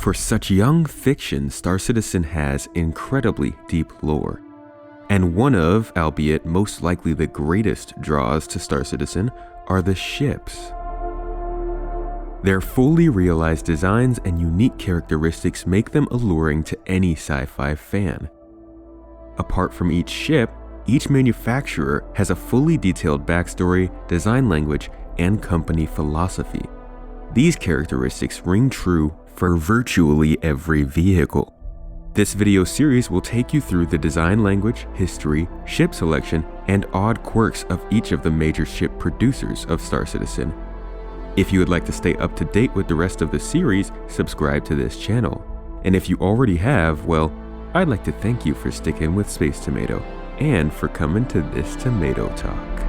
For such young fiction, Star Citizen has incredibly deep lore. And one of, albeit most likely the greatest draws to Star Citizen, are the ships. Their fully realized designs and unique characteristics make them alluring to any sci-fi fan. Apart from each ship, each manufacturer has a fully detailed backstory, design language, and company philosophy. These characteristics ring true for virtually every vehicle. This video series will take you through the design language, history, ship selection, and odd quirks of each of the major ship producers of Star Citizen. If you would like to stay up to date with the rest of the series, subscribe to this channel. And if you already have, well, I'd like to thank you for sticking with Space Tomato and for coming to this Tomato Talk.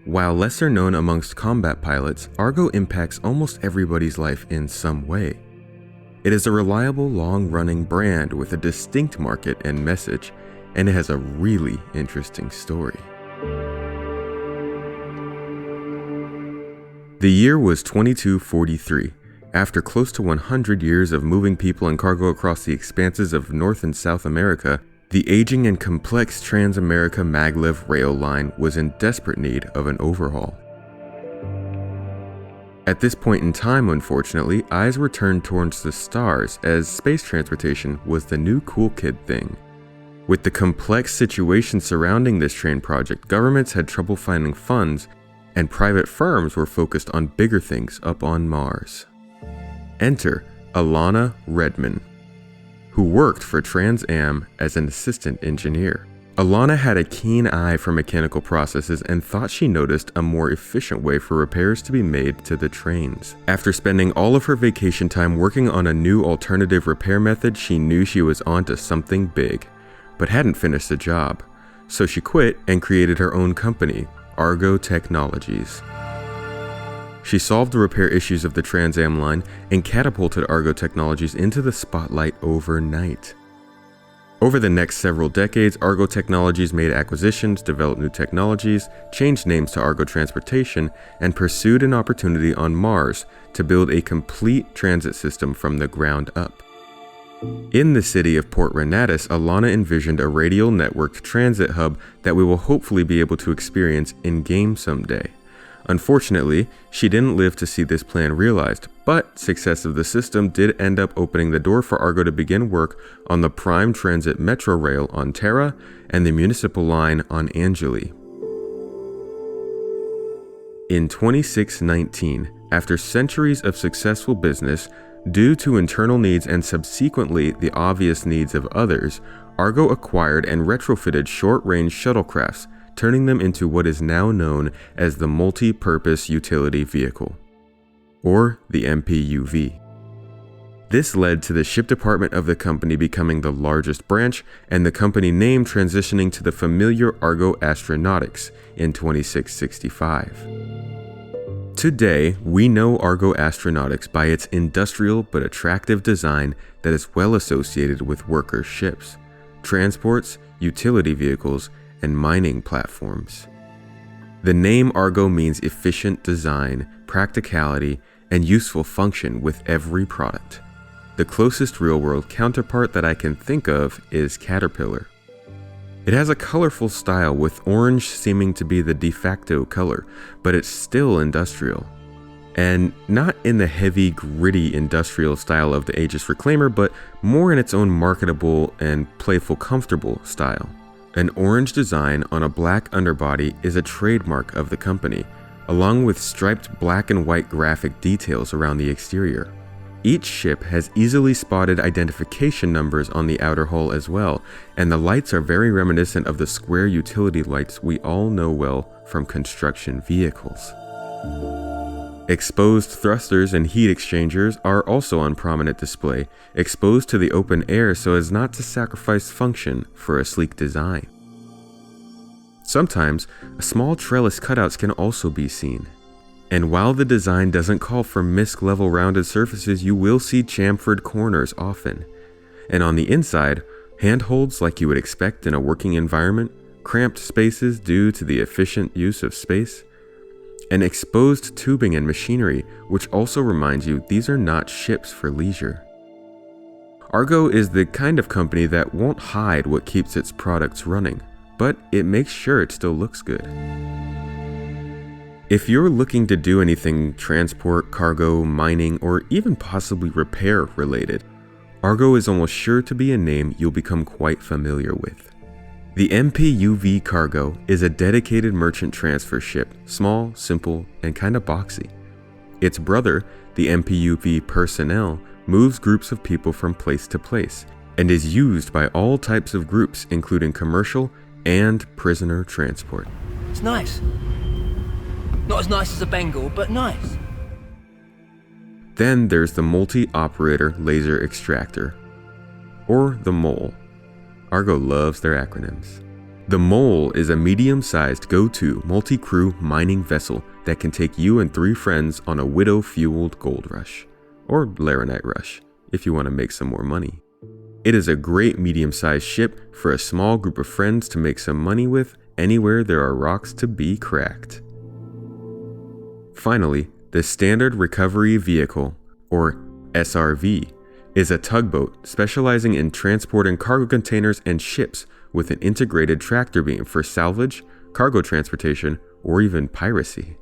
While lesser known amongst combat pilots, Argo impacts almost everybody's life in some way. It is a reliable, long-running brand with a distinct market and message, and it has a really interesting story. The year was 2243. After close to 100 years of moving people and cargo across the expanses of North and South America, the aging and complex Trans-America maglev rail line was in desperate need of an overhaul. At this point in time, unfortunately, eyes were turned towards the stars as space transportation was the new cool kid thing. With the complex situation surrounding this train project, governments had trouble finding funds, and private firms were focused on bigger things up on Mars. Enter Alana Redman, who worked for Trans Am as an assistant engineer. Alana had a keen eye for mechanical processes and thought she noticed a more efficient way for repairs to be made to the trains. After spending all of her vacation time working on a new alternative repair method, she knew she was onto something big, but hadn't finished the job. So she quit and created her own company, Argo Technologies. She solved the repair issues of the Trans Am line and catapulted Argo Technologies into the spotlight overnight. Over the next several decades, Argo Technologies made acquisitions, developed new technologies, changed names to Argo Transportation, and pursued an opportunity on Mars to build a complete transit system from the ground up. In the city of Port Renatus, Alana envisioned a radial networked transit hub that we will hopefully be able to experience in-game someday. Unfortunately, she didn't live to see this plan realized, but success of the system did end up opening the door for Argo to begin work on the Prime Transit Metro Rail on Terra and the Municipal Line on Angeli. In 2619, after centuries of successful business, due to internal needs and subsequently the obvious needs of others, Argo acquired and retrofitted short-range shuttlecrafts, turning them into what is now known as the Multi-Purpose Utility Vehicle, or the MPUV. This led to the ship department of the company becoming the largest branch and the company name transitioning to the familiar Argo Astronautics in 2665. Today, we know Argo Astronautics by its industrial but attractive design that is well associated with worker ships, transports, utility vehicles, and mining platforms. The name Argo means efficient design, practicality, and useful function with every product. The closest real-world counterpart that I can think of is Caterpillar. It has a colorful style with orange seeming to be the de facto color, but it's still industrial. And not in the heavy, gritty industrial style of the Aegis Reclaimer, but more in its own marketable and playful, comfortable style. An orange design on a black underbody is a trademark of the company, along with striped black and white graphic details around the exterior. Each ship has easily spotted identification numbers on the outer hull as well, and the lights are very reminiscent of the square utility lights we all know well from construction vehicles. Exposed thrusters and heat exchangers are also on prominent display, exposed to the open air so as not to sacrifice function for a sleek design. Sometimes, small trellis cutouts can also be seen. And while the design doesn't call for MISC-level rounded surfaces, you will see chamfered corners often. And on the inside, handholds like you would expect in a working environment, cramped spaces due to the efficient use of space, and exposed tubing and machinery, which also reminds you these are not ships for leisure. Argo is the kind of company that won't hide what keeps its products running, but it makes sure it still looks good. If you're looking to do anything transport, cargo, mining, or even possibly repair related, Argo is almost sure to be a name you'll become quite familiar with. The MPUV Cargo is a dedicated merchant transfer ship, small, simple, and kinda boxy. Its brother, the MPUV Personnel, moves groups of people from place to place, and is used by all types of groups including commercial and prisoner transport. It's nice. Not as nice as a Bengal, but nice. Then there's the Multi-Operator Laser Extractor, or the MOLE. Argo loves their acronyms. The MOLE is a medium-sized go-to multi-crew mining vessel that can take you and 3 friends on a widow-fueled gold rush, or laranite rush, if you want to make some more money. It is a great medium-sized ship for a small group of friends to make some money with anywhere there are rocks to be cracked. Finally, the Standard Recovery Vehicle, or SRV, is a tugboat specializing in transporting cargo containers and ships with an integrated tractor beam for salvage, cargo transportation, or even piracy.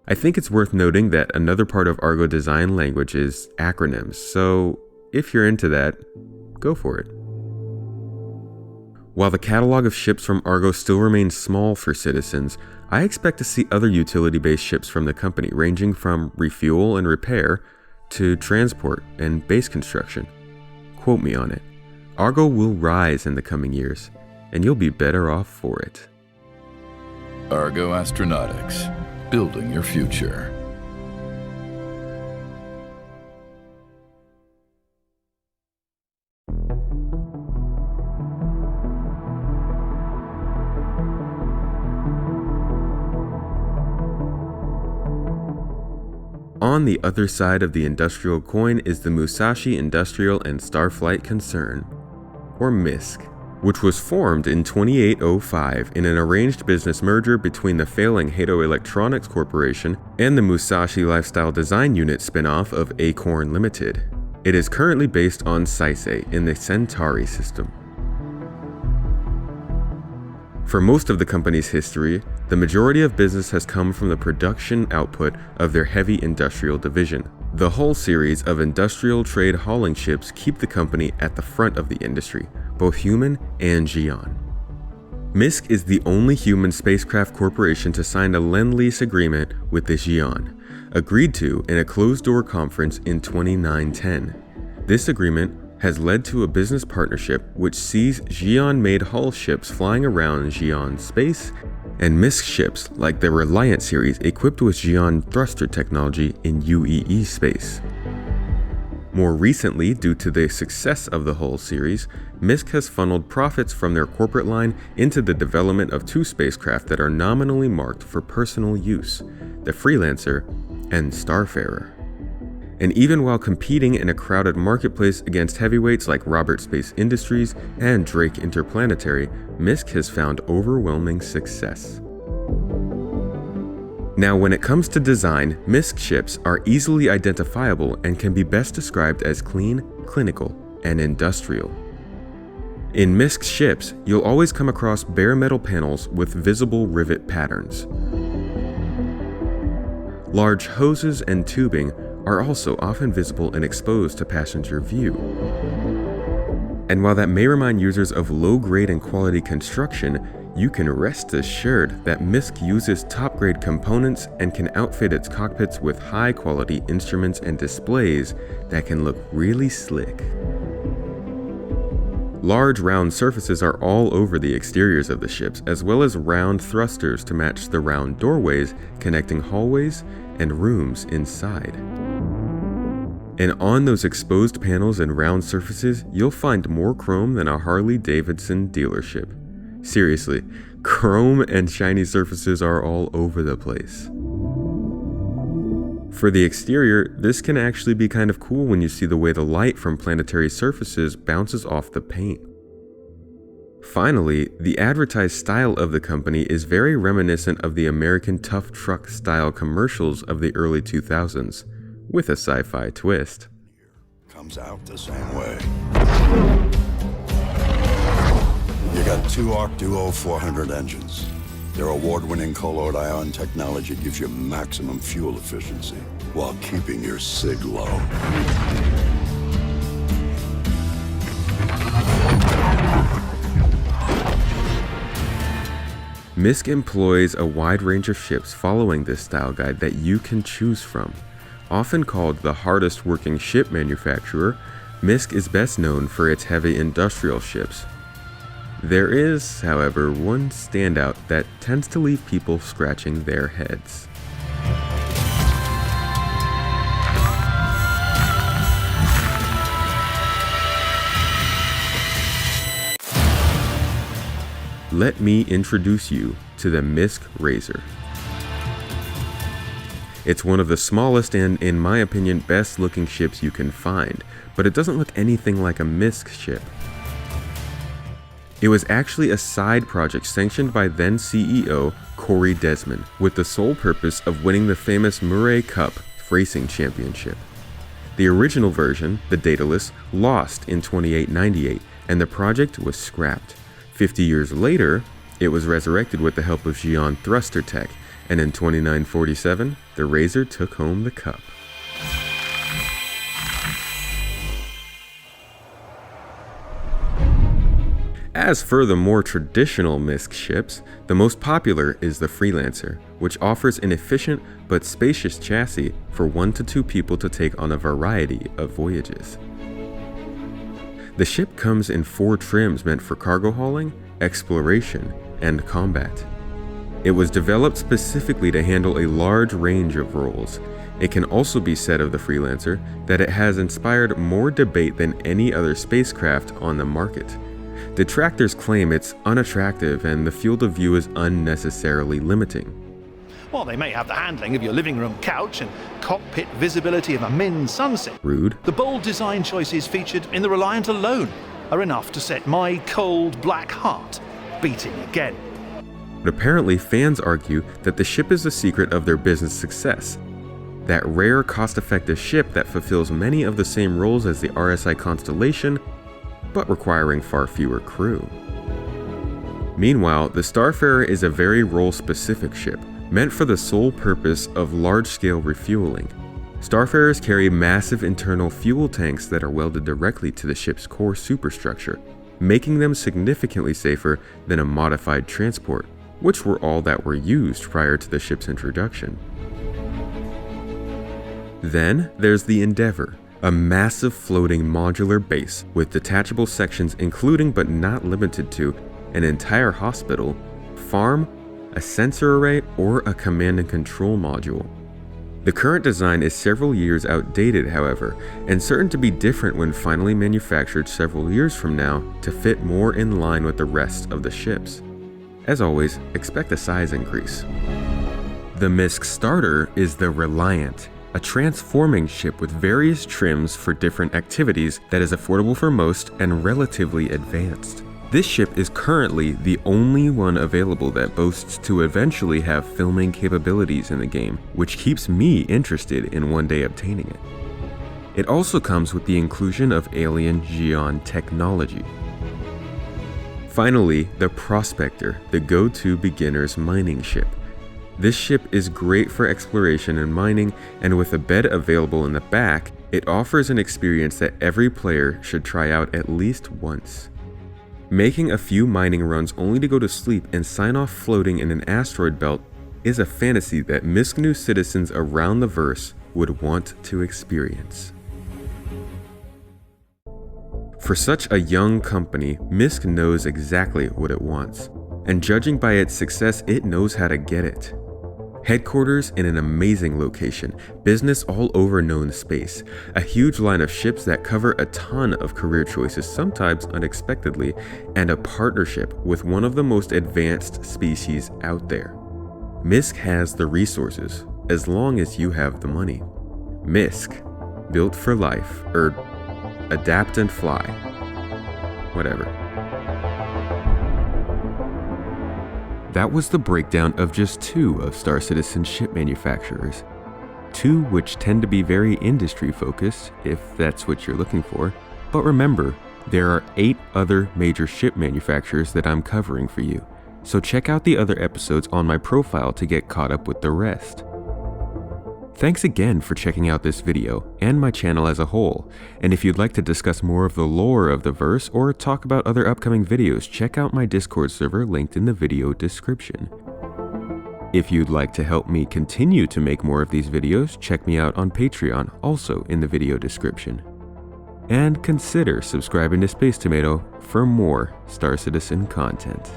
I think it's worth noting that another part of Argo design language is acronyms, so if you're into that, go for it. While the catalog of ships from Argo still remains small for citizens, I expect to see other utility-based ships from the company ranging from refuel and repair to transport and base construction. Quote me on it. Argo will rise in the coming years, and you'll be better off for it. Argo Astronautics, building your future. On the other side of the industrial coin is the Musashi Industrial and Starflight Concern, or MISC, which was formed in 2805 in an arranged business merger between the failing Hato Electronics Corporation and the Musashi Lifestyle Design Unit spin-off of Acorn Limited. It is currently based on Saisei in the Centauri system. For most of the company's history, the majority of business has come from the production output of their heavy industrial division. The Hull series of industrial trade hauling ships keep the company at the front of the industry, both human and Xi'an. MISC is the only human spacecraft corporation to sign a Lend-Lease agreement with the Xi'an, agreed to in a closed-door conference in 2910. This agreement has led to a business partnership which sees Xi'an-made hull ships flying around Xi'an space and MISC ships like the Reliant series equipped with Xi'an thruster technology in UEE space. More recently, due to the success of the Hull series, MISC has funneled profits from their corporate line into the development of 2 spacecraft that are nominally marked for personal use, the Freelancer and Starfarer. And even while competing in a crowded marketplace against heavyweights like Robert Space Industries and Drake Interplanetary, MISC has found overwhelming success. Now, when it comes to design, MISC ships are easily identifiable and can be best described as clean, clinical, and industrial. In MISC ships, you'll always come across bare metal panels with visible rivet patterns. Large hoses and tubing are also often visible and exposed to passenger view. And while that may remind users of low-grade and quality construction, you can rest assured that MISC uses top-grade components and can outfit its cockpits with high-quality instruments and displays that can look really slick. Large round surfaces are all over the exteriors of the ships, as well as round thrusters to match the round doorways connecting hallways and rooms inside. And on those exposed panels and round surfaces, you'll find more chrome than a Harley-Davidson dealership. Seriously, Chrome and shiny surfaces are all over the place. For the exterior, this can actually be kind of cool when you see the way the light from planetary surfaces bounces off the paint. Finally, the advertised style of the company is very reminiscent of the American tough truck style commercials of the early 2000s, with a sci-fi twist. Comes out the same way. You got two Arc Duo 400 engines. Their award-winning colloid ion technology gives you maximum fuel efficiency while keeping your sig low. MISC employs a wide range of ships following this style guide that you can choose from. Often called the hardest working ship manufacturer, MISC is best known for its heavy industrial ships. There is, however, one standout that tends to leave people scratching their heads. Let me introduce you to the MISC Razor. It's one of the smallest and, in my opinion, best looking ships you can find, but it doesn't look anything like a MISC ship. It was actually a side project sanctioned by then CEO Corey Desmond, with the sole purpose of winning the famous Murray Cup racing championship. The original version, the Daedalus, lost in 2898, and the project was scrapped. 50 years later, it was resurrected with the help of Xi'an thruster tech, and in 2947, the Razor took home the cup. As for the more traditional MISC ships, the most popular is the Freelancer, which offers an efficient but spacious chassis for 1 to 2 people to take on a variety of voyages. The ship comes in 4 trims meant for cargo hauling, exploration, and combat. It was developed specifically to handle a large range of roles. It can also be said of the Freelancer that it has inspired more debate than any other spacecraft on the market. Detractors claim it's unattractive and the field of view is unnecessarily limiting. While they may have the handling of your living room couch and cockpit visibility of a Min sunset, Rude. the bold design choices featured in the Reliant alone are enough to set my cold black heart beating again. But apparently fans argue that the ship is the secret of their business success. That rare, cost-effective ship that fulfills many of the same roles as the RSI Constellation, but requiring far fewer crew. Meanwhile, the Starfarer is a very role-specific ship, meant for the sole purpose of large-scale refueling. Starfarers carry massive internal fuel tanks that are welded directly to the ship's core superstructure, making them significantly safer than a modified transport, which were all that were used prior to the ship's introduction. Then there's the Endeavour, a massive floating modular base with detachable sections including but not limited to an entire hospital, farm, a sensor array, or a command and control module. The current design is several years outdated, however, and certain to be different when finally manufactured several years from now to fit more in line with the rest of the ships. As always, expect a size increase. The MISC starter is the Reliant, a transforming ship with various trims for different activities that is affordable for most and relatively advanced. This ship is currently the only one available that boasts to eventually have filming capabilities in the game, which keeps me interested in one day obtaining it. It also comes with the inclusion of alien Xi'an technology. Finally, the Prospector, the go-to beginner's mining ship. This ship is great for exploration and mining, and with a bed available in the back, it offers an experience that every player should try out at least once. Making a few mining runs only to go to sleep and sign off floating in an asteroid belt is a fantasy that MISC new citizens around the verse would want to experience. For such a young company, MISC knows exactly what it wants, and judging by its success, it knows how to get it. Headquarters in an amazing location, business all over known space, a huge line of ships that cover a ton of career choices, sometimes unexpectedly, and a partnership with one of the most advanced species out there. MISC has the resources, as long as you have the money. MISC, built for life, adapt and fly. Whatever. That was the breakdown of just 2 of Star Citizen's ship manufacturers. 2 which tend to be very industry focused, if that's what you're looking for. But remember, there are 8 other major ship manufacturers that I'm covering for you. So check out the other episodes on my profile to get caught up with the rest. Thanks again for checking out this video and my channel as a whole, and if you'd like to discuss more of the lore of the verse or talk about other upcoming videos, check out my Discord server linked in the video description. If you'd like to help me continue to make more of these videos, check me out on Patreon, also in the video description. And consider subscribing to Space Tomato for more Star Citizen content.